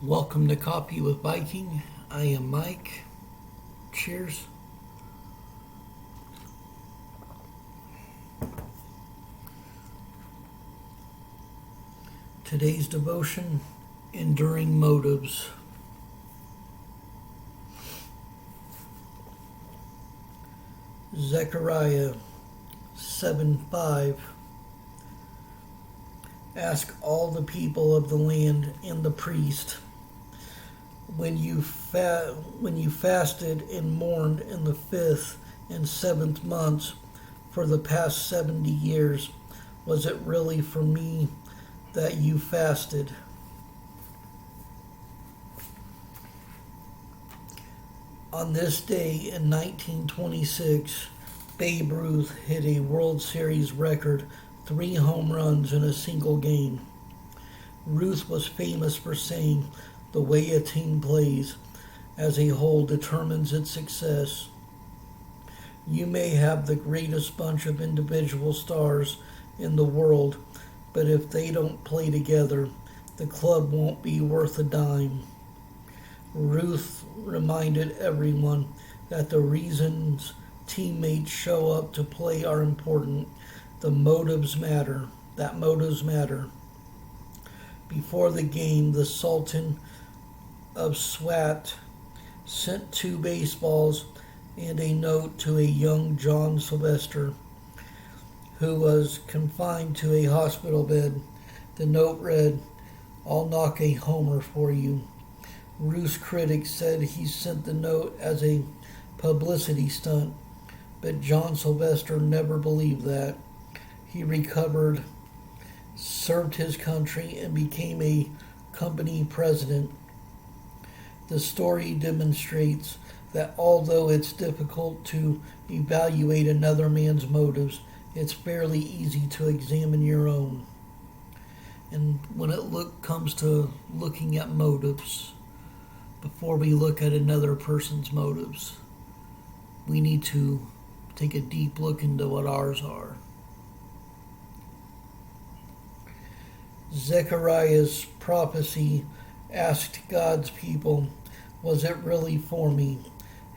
Welcome to Coffee with Viking. I am Mike. Cheers. Today's devotion, Enduring Motives. Zechariah 7:5. Ask all the people of the land and the priest, when you fasted and mourned in the 5th and 7th months for the past 70 years, was it really for me that you fasted? On this day in 1926, Babe Ruth hit a World Series record 3 home runs in a single game. Ruth was famous for saying, "The way a team plays as a whole determines its success." You may have the greatest bunch of individual stars in the world, but if they don't play together, the club won't be worth a dime. Ruth reminded everyone that the reasons teammates show up to play are important. The motives matter. That motives matter. Before the game, the Sultan of Swat sent 2 baseballs and a note to a young John Sylvester, who was confined to a hospital bed. The note read, "I'll knock a homer for you." Ruth's critics said he sent the note as a publicity stunt, but John Sylvester never believed that. He recovered, served his country, and became a company president. The story demonstrates that although it's difficult to evaluate another man's motives, it's fairly easy to examine your own. And when it comes to looking at motives, before we look at another person's motives, we need to take a deep look into what ours are. Zechariah's prophecy asked God's people, "Was it really for me?"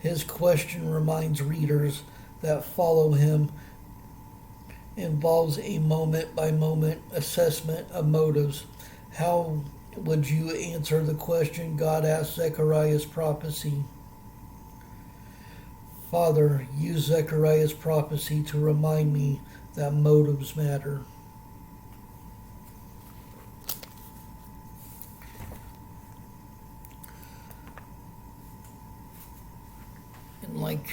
His question reminds readers that follow him involves a moment-by-moment assessment of motives. How would you answer the question God asked Zechariah's prophecy? Father, use Zechariah's prophecy to remind me that motives matter. And like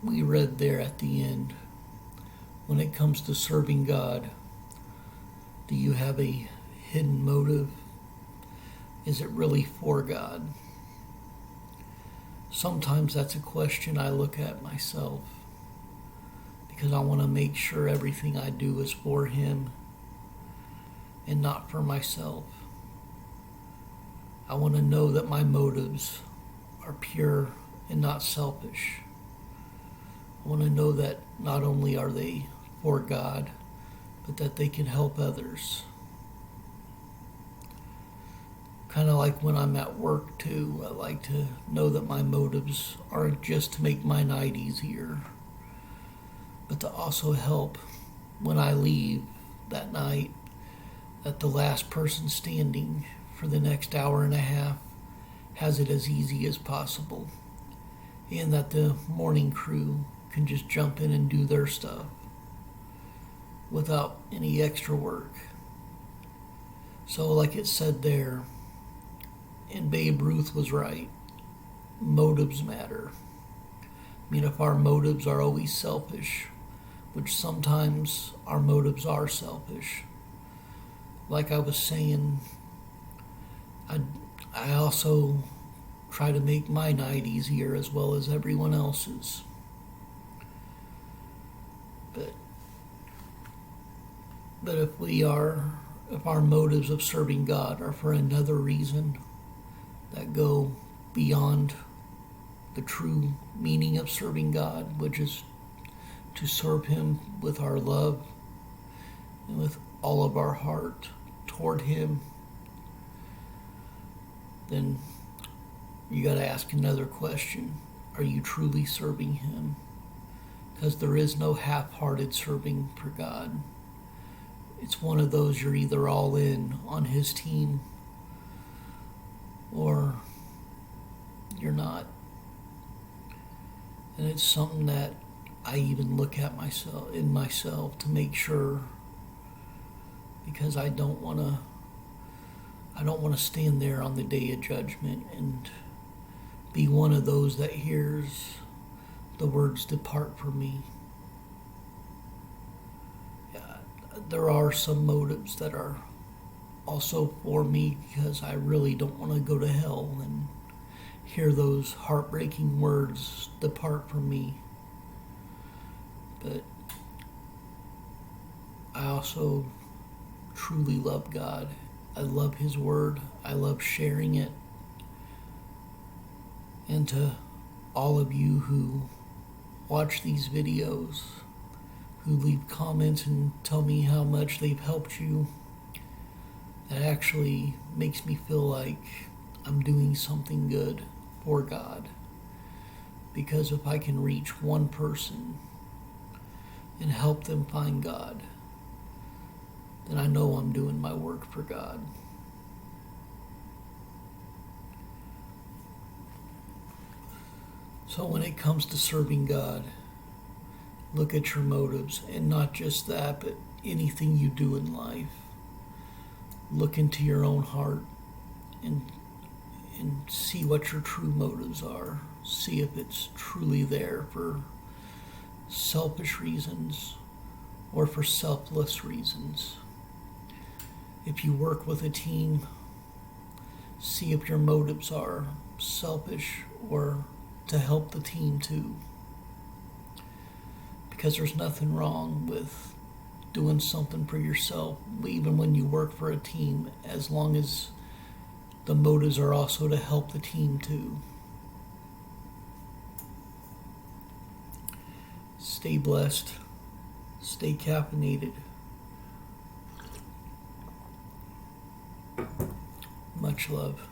we read there at the end, when it comes to serving God, do you have a hidden motive? Is it really for God? Sometimes that's a question I look at myself, because I want to make sure everything I do is for Him and not for myself. I want to know that my motives are pure and not selfish. I want to know that not only are they for God, but that they can help others. Kind of like when I'm at work too, I like to know that my motives aren't just to make my night easier, but to also help when I leave that night, that the last person standing for the next hour and a half has it as easy as possible, and that the morning crew can just jump in and do their stuff without any extra work. So like it said there, and Babe Ruth was right, motives matter. I mean, if our motives are always selfish, which sometimes our motives are selfish, like I was saying, I also try to make my night easier as well as everyone else's. But if our motives of serving God are for another reason that go beyond the true meaning of serving God, which is to serve Him with our love and with all of our heart toward Him, then you got to ask another question. Are you truly serving Him? Because there is no half-hearted serving for God. It's one of those you're either all in on His team or you're not. And it's something that I even look at myself to make sure, because I don't want to stand there on the day of judgment and be one of those that hears the words, "Depart from me." Yeah, there are some motives that are also for me, because I really don't want to go to hell and hear those heartbreaking words, "Depart from me." But I also truly love God. I love His Word. I love sharing it. And to all of you who watch these videos, who leave comments and tell me how much they've helped you, that actually makes me feel like I'm doing something good for God. Because if I can reach one person and help them find God, then I know I'm doing my work for God. So when it comes to serving God, look at your motives, and not just that, but anything you do in life. Look into your own heart and see what your true motives are. See if it's truly there for selfish reasons or for selfless reasons. If you work with a team, see if your motives are selfish or to help the team too. Because there's nothing wrong with doing something for yourself, even when you work for a team, as long as the motives are also to help the team too. Stay blessed. Stay caffeinated. Much love.